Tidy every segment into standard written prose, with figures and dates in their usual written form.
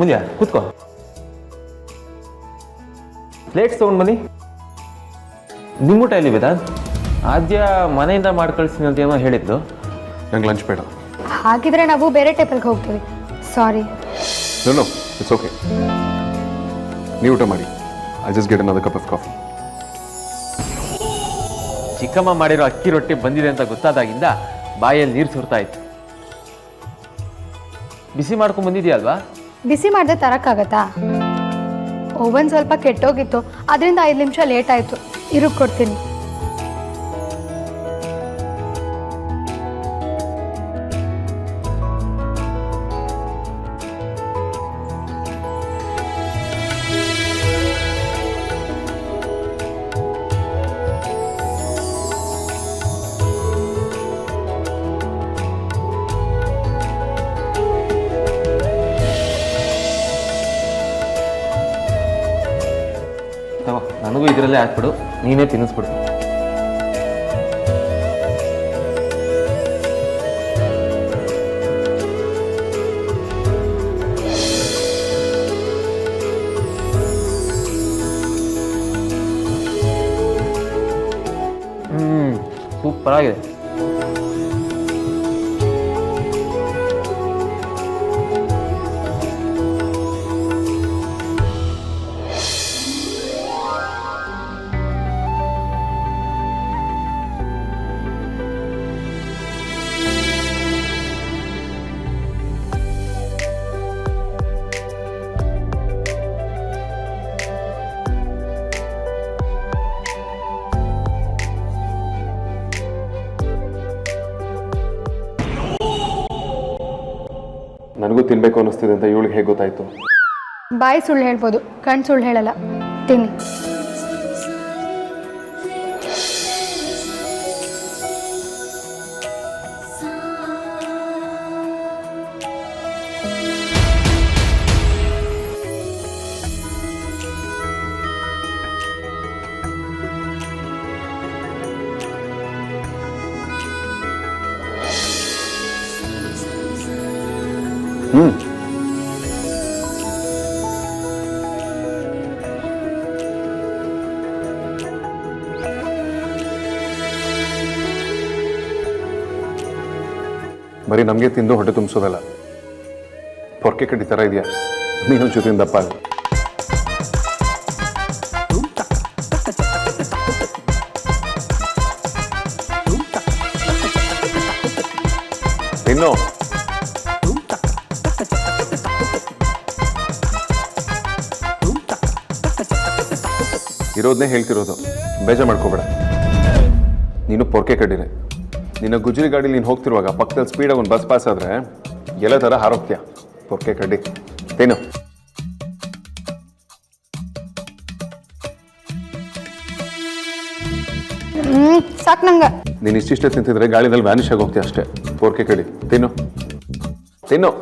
ಮುಂದ್ಯಾ ಕೂತ್ಕೋ. ಪ್ಲೇಟ್ಸ್ ತೊಗೊಂಡು ಬನ್ನಿ. ನಿಮ್ಮೂಟ ಎಲ್ಲಿ ವೇದಾಂತ್? ಆದ್ಯ ಮನೆಯಿಂದ ಮಾಡಿ ಕಳಿಸ್ತೀನಿ ಅಂತ ಏನೋ ಹೇಳಿದ್ದು. ನಂಗೆ ಲಂಚ್ ಬೇಡ. ಹಾಗಿದ್ರೆ ನಾವು ಬೇರೆ ಟೇಬಲ್ಗೆ ಹೋಗ್ತೀವಿ. ಸಾರಿ. No it's okay. ನೀವು ಊಟ ಮಾಡಿ. I just get another cup of coffee. ಚಿಕ್ಕಮ್ಮ ಮಾಡಿರೋ ಅಕ್ಕಿ ರೊಟ್ಟಿ ಬಂದಿದೆ ಅಂತ ಗೊತ್ತಾದಾಗಿಂದ ಬಾಯಲ್ಲಿ ನೀರು ಸುರ್ತಾ ಇತ್ತು. ಬಿಸಿ ಮಾಡ್ಕೊಂಡು ಬಂದಿದ್ಯಲ್ವಾ? ಬಿಸಿ ಮಾಡದೆ ತರಕ್ಕಾಗತ್ತಾ? ಓವನ್ ಸ್ವಲ್ಪ ಕೆಟ್ಟೋಗಿತ್ತು, ಅದರಿಂದ 5 ನಿಮಿಷ ಲೇಟ್ ಆಯಿತು. ಇರು ಕೊಡ್ತೀನಿ. ನನಗೂ ಇದರಲ್ಲೇ ಹಾಕ್ಬಿಡು, ನೀನೇ ತಿನ್ನಿಸ್ಬಿಡು. ಸೂಪರ್ ಆಗಿದೆ. ನನಗೂ ತಿನ್ಬೇಕು ಅನ್ನಿಸ್ತಿದೆ ಅಂತ ಇವಳಿಗೆ ಹೇಗೆ ಗೊತ್ತಾಯ್ತು? ಬಾಯಿ ಸುಳ್ಳು ಹೇಳ್ಬೋದು, ಕಣ್ಣು ಸುಳ್ಳು ಹೇಳಲ್ಲ. ತಿನ್ನಿ. ಬರೀ ನಮಗೆ ತಿಂದು ಹೊಟ್ಟೆ ತುಂಬಿಸೋದಲ್ಲ, ಪೊರ್ಕೆ ಕಡ್ಡಿ ಥರ ಇದೆಯಾ ನೀನು ಜೊತೆಯಿಂದ ದಪ್ಪ ಆಗ. ಇನ್ನು ಇರೋದನ್ನೇ ಹೇಳ್ತಿರೋದು, ಬೇಜಾರು ಮಾಡ್ಕೋಬೇಡ. ನೀನು ಪೊರ್ಕೆ ಕಡ್ಡಿರೆ. ನಿನ್ನ ಗುಜರಿ ಗಾಡಿ ನೀನು ಹೋಗ್ತಿರುವಾಗ ಪಕ್ಕದಲ್ಲಿ ಸ್ಪೀಡಾಗಿ ಒಂದು ಬಸ್ ಪಾಸ್ ಆದರೆ ಎಲ್ಲ ಥರ ಹಾರೋಗ್ತೀಯ. ಪೊರ್ಕೆ ಕಡ್ಡಿ ತಿನ್ನು. ಸಾಕು ನಂಗೆ. ನೀನು ಇಷ್ಟಿಷ್ಟೇ ತಿಂತಿದ್ರೆ ಗಾಳಿದಲ್ಲಿ ವ್ಯಾನಿಷ್ ಆಗಿ ಹೋಗ್ತೀಯ ಅಷ್ಟೇ. ಪೊರ್ಕೆ ಕಡ್ಡಿ ತಿನ್ನು ತಿನ್ನು.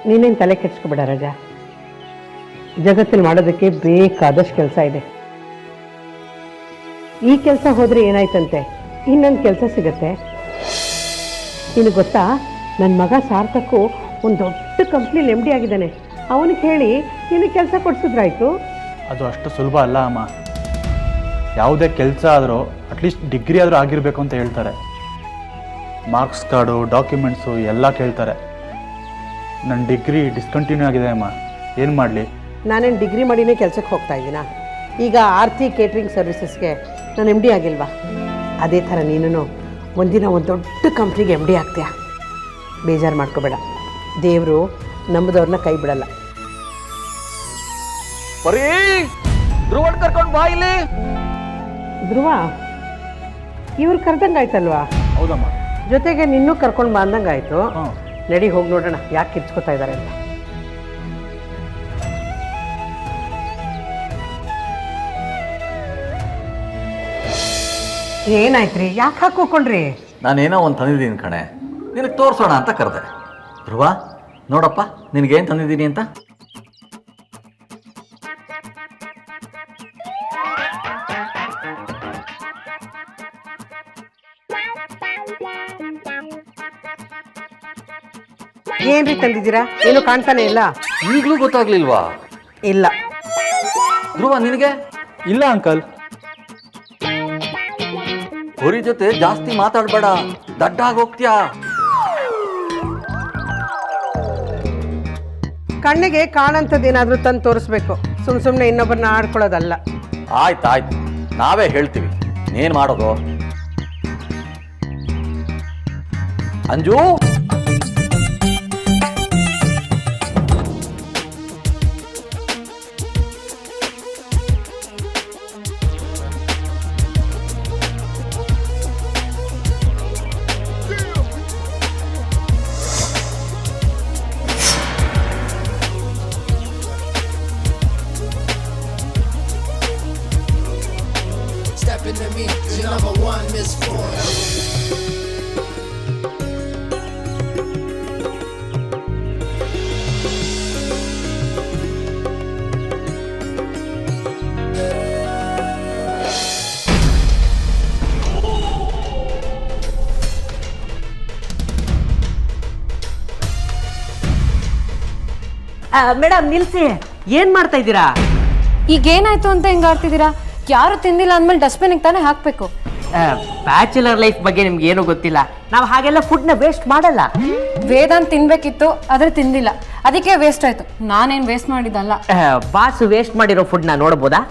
ನೀನೇನು ತಲೆ ಕೆಡಿಸ್ಕೊಬೇಡ ರಾಜ. ಜಗತ್ತಲ್ಲಿ ಮಾಡೋದಕ್ಕೆ ಬೇಕಾದಷ್ಟು ಕೆಲಸ ಇದೆ. ಈ ಕೆಲಸ ಹೋದರೆ ಏನಾಯ್ತಂತೆ, ಇನ್ನೊಂದು ಕೆಲಸ ಸಿಗತ್ತೆ. ನಿನಗೆ ಗೊತ್ತಾ, ನನ್ನ ಮಗ ಸಾರ್ಥಕು ಒಂದು ದೊಡ್ಡ ಕಂಪ್ನಿಲಿ MD ಆಗಿದ್ದಾನೆ. ಅವನಿಗೆ ಹೇಳಿ ನಿನಗೆ ಕೆಲಸ ಕೊಡಿಸಿದ್ರಾಯ್ತು. ಅದು ಅಷ್ಟು ಸುಲಭ ಅಲ್ಲ ಅಮ್ಮ. ಯಾವುದೇ ಕೆಲಸ ಆದರೂ ಅಟ್ಲೀಸ್ಟ್ ಡಿಗ್ರಿ ಆದರೂ ಆಗಿರಬೇಕು ಅಂತ ಹೇಳ್ತಾರೆ. ಮಾರ್ಕ್ಸ್ ಕಾರ್ಡು, ಡಾಕ್ಯುಮೆಂಟ್ಸು ಎಲ್ಲ ಕೇಳ್ತಾರೆ. ನನ್ನ ಡಿಗ್ರಿ ಡಿಸ್ಕಂಟಿನ್ಯೂ ಆಗಿದೆ ಅಮ್ಮ, ಏನು ಮಾಡಲಿ? ನಾನೇನು ಡಿಗ್ರಿ ಮಾಡಿನೇ ಕೆಲಸಕ್ಕೆ ಹೋಗ್ತಾ ಇದ್ದೀನಾ? ಈಗ ಆರ್ತಿ ಕೇಟ್ರಿಂಗ್ ಸರ್ವಿಸಸ್ಗೆ ನಾನು MD ಆಗಿಲ್ವಾ? ಅದೇ ಥರ ನೀನು ಒಂದಿನ ಒಂದು ದೊಡ್ಡ ಕಂಪ್ನಿಗೆ MD ಆಗ್ತೀಯ. ಬೇಜಾರು ಮಾಡ್ಕೋಬೇಡ, ದೇವರು ನಂಬದವ್ರನ್ನ ಕೈ ಬಿಡಲ್ಲ. ಬರೀ ಧ್ರುವನ್ ಕರ್ಕೊಂಡು ಬಾ ಇಲ್ಲಿ. ಧ್ರುವ, ಇವ್ರು ಕರ್ದಂಗಾಯ್ತಲ್ವಾ? ಹೌದಮ್ಮ. ಜೊತೆಗೆ ನಿನ್ನೂ ಕರ್ಕೊಂಡು ಬಂದಂಗಾಯ್ತು. ಹಾಂ, ನಡಿ ಹೋಗಿ ನೋಡೋಣ ಯಾಕೆ ಕಿರ್ಚ್ಕೋತಾ ಇದ್ದಾರೆ ಅಂತ. ಏನಾಯ್ತ್ರಿ? ಯಾಕೆ ಹಾಕೋಕೊಂಡ್ರಿ? ನಾನೇನೋ ಒಂದು ತಂದಿದ್ದೀನಿ ಕಣೆ, ನಿನಗೆ ತೋರಿಸೋಣ ಅಂತ ಕರೆದೆ. ಧ್ರುವ, ನೋಡಪ್ಪ ನಿನಗೇನು ತಂದಿದ್ದೀನಿ ಅಂತ. ಏನ್ರಿ ತಂದಿದ್ದೀರಾ? ಏನು ಕಾಣ್ತಾನೆ ಇಲ್ಲ. ಈಗಲೂ ಗೊತ್ತಾಗ್ಲಿಲ್ವಾ? ಇಲ್ಲ. ಧ್ರುವ, ನಿನಗೆ? ಇಲ್ಲ ಅಂಕಲ್. ಹೊರಿ ಜೊತೆ ಜಾಸ್ತಿ ಮಾತಾಡಬೇಡ, ದಡ್ಡಾಗಿ ಹೋಗ್ತೀಯಾ. ಕಣ್ಣಿಗೆ ಕಾಣಂಥದ್ದೇನಾದ್ರೂ ತಂದು ತೋರಿಸ್ಬೇಕು, ಸುಮ್ಮನೆ ಇನ್ನೊಬ್ಬರನ್ನ ಆಡ್ಕೊಳ್ಳೋದಲ್ಲ. ಆಯ್ತು, ನಾವೇ ಹೇಳ್ತೀವಿ, ಏನು ಮಾಡೋದು? Anju, Stepping to me, your number one Miss Ford. Madam ನಿಲ್ಸಿ, ಏನ್ ಮಾಡ್ತಾ ಇದ್ದೀರಾ? ಈಗೇನಾಯ್ತು ಅಂತ ಹಿಂಗೆ ಆಡ್ತಿದ್ದೀರಾ? ಯಾರು ತಿಂದಿಲ್ಲ ಅಂದ್ಮೇಲೆ ಡಸ್ಟ್ಬಿನ್ಗೆ ತಾನೇ ಹಾಕಬೇಕು. ಬ್ಯಾಚುಲರ್ ಲೈಫ್ ಬಗ್ಗೆ ನಿಮ್ಗೆ ಏನೂ ಗೊತ್ತಿಲ್ಲ. ನಾವು ಹಾಗೆಲ್ಲ ಫುಡ್ನ ವೇಸ್ಟ್ ಮಾಡಲ್ಲ. ವೇದಾಂತ್ ತಿನ್ಬೇಕಿತ್ತು, ಆದ್ರೆ ತಿಂದಿಲ್ಲ, ಅದಕ್ಕೆ ವೇಸ್ಟ್ ಆಯ್ತು. ನಾನೇನು ವೇಸ್ಟ್ ಮಾಡಿದ್ದಲ್ಲ. ಬಾಸ್ ವೇಸ್ಟ್ ಮಾಡಿರೋ ಫುಡ್ನ ನೋಡ್ಬೋದಾ?